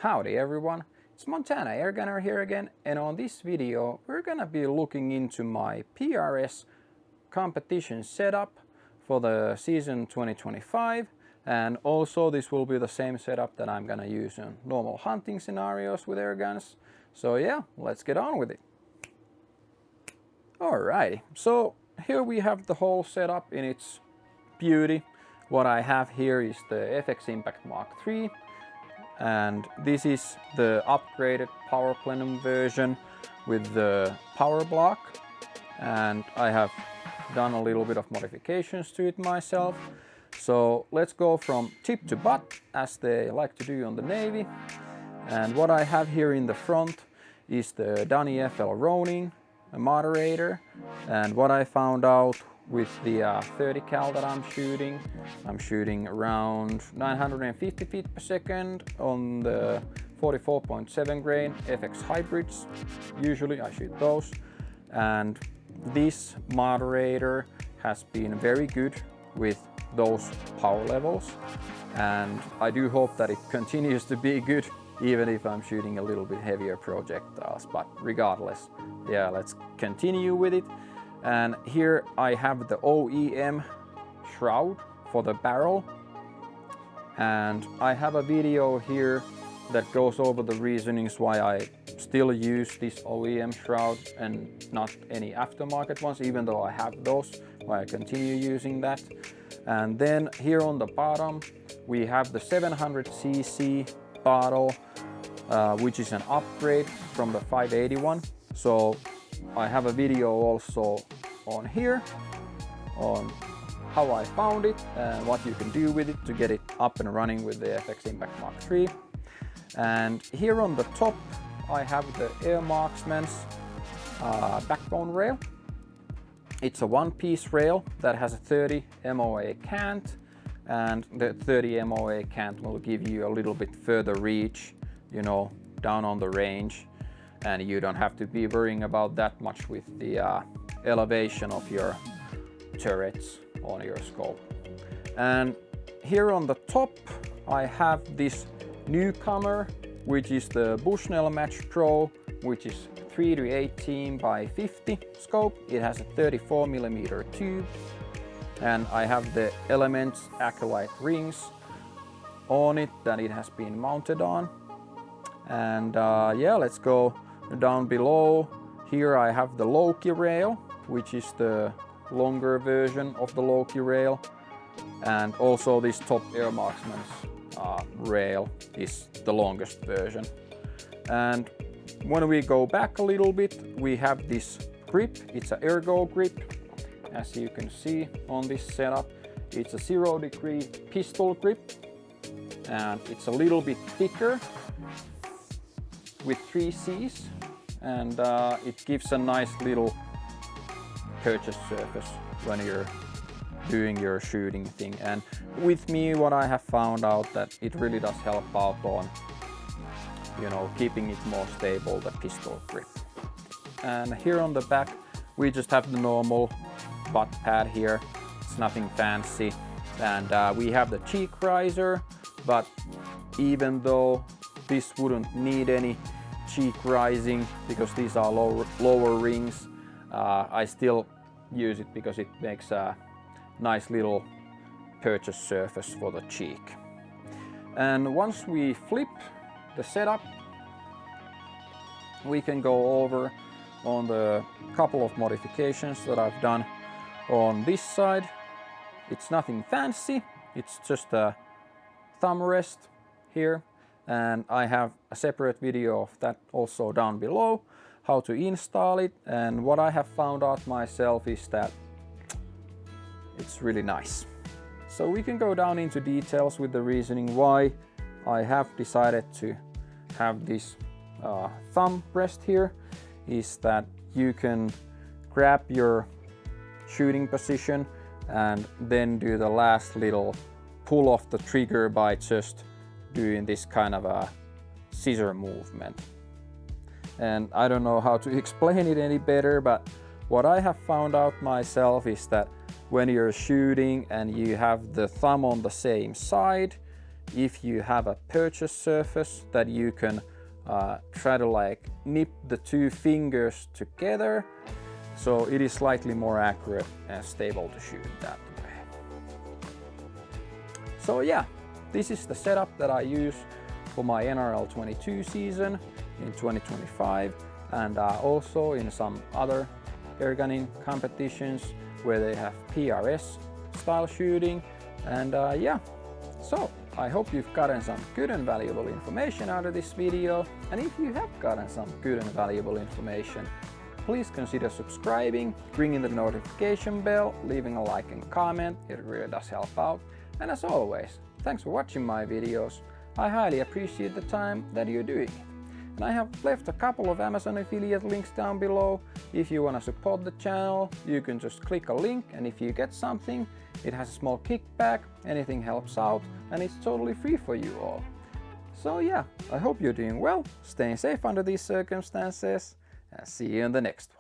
Howdy everyone, it's Montana Airgunner here again, and on this video we're gonna be looking into my PRS competition setup for the season 2025, and also this will be the same setup that I'm gonna use in normal hunting scenarios with airguns. So yeah, let's get on with it. Alrighty, so here we have the whole setup in its beauty. What I have here is the FX Impact Mark III, and this is the upgraded power plenum version with the power block, and I have done a little bit of modifications to it myself. So let's go from tip to butt, as they like to do on the Navy. And what I have here in the front is the Dunny FL Ronin moderator, and what I found out with the 30 cal that I'm shooting around 950 feet per second on the 44.7 grain FX hybrids. Usually I shoot those, and this moderator has been very good with those power levels, and I do hope that it continues to be good even if I'm shooting a little bit heavier projectiles. But regardless, yeah, let's continue with it. And here I have the OEM shroud for the barrel, and I have a video here that goes over the reasonings why I still use this OEM shroud and not any aftermarket ones, even though I have those, why I continue using that. And then here on the bottom we have the 700cc bottle, which is an upgrade from the 581. So I have a video also on here on how I found it and what you can do with it to get it up and running with the FX Impact Mark III. And here on the top I have the Air Marksman's backbone rail. It's a one-piece rail that has a 30 MOA cant, and the 30 MOA cant will give you a little bit further reach, you know, down on the range, and you don't have to be worrying about that much with the elevation of your turrets on your scope. And here on the top I have this newcomer, which is the Bushnell Match Pro, which is 3-18 by 50 scope. It has a 34mm tube, and I have the Elements Acolyte rings on it that it has been mounted on. And yeah, let's go down below. Here I have the Loki rail, which is the longer version of the Loki rail, and also this top Air Marksman's rail is the longest version. And when we go back a little bit, we have this grip. It's an Ergo grip, as you can see on this setup. It's a 0-degree pistol grip, and it's a little bit thicker with 3 C's, and it gives a nice little purchase surface when you're doing your shooting thing. And with me, what I have found out that it really does help out on, you know, keeping it more stable, the pistol grip. And here on the back we just have the normal butt pad here. It's nothing fancy, and we have the cheek riser, but even though this wouldn't need any cheek rising because these are lower rings, I still use it because it makes a nice little purchase surface for the cheek. And once we flip the setup, we can go over on the couple of modifications that I've done on this side. It's nothing fancy, it's just a thumb rest here, and I have a separate video of that also down below, how to install it. And what I have found out myself is that it's really nice. So we can go down into details with the reasoning why I have decided to have this thumb rest here. Is that you can grab your shooting position and then do the last little pull off the trigger by just doing this kind of a scissor movement. And I don't know how to explain it any better, but what I have found out myself is that when you're shooting and you have the thumb on the same side, if you have a purchase surface that you can try to like nip the two fingers together, so it is slightly more accurate and stable to shoot that way. So yeah, this is the setup that I use for my NRL22 season in 2025, and also in some other airgunning competitions where they have PRS style shooting. And yeah, so I hope you've gotten some good and valuable information out of this video, and if you have gotten some good and valuable information, please consider subscribing, ringing the notification bell, leaving a like and comment. It really does help out. And as always, thanks for watching my videos. I highly appreciate the time that you're doing. And I have left a couple of Amazon affiliate links down below. If you want to support the channel, you can just click a link, and if you get something, it has a small kickback. Anything helps out, and it's totally free for you all. So yeah, I hope you're doing well, staying safe under these circumstances, and see you in the next one.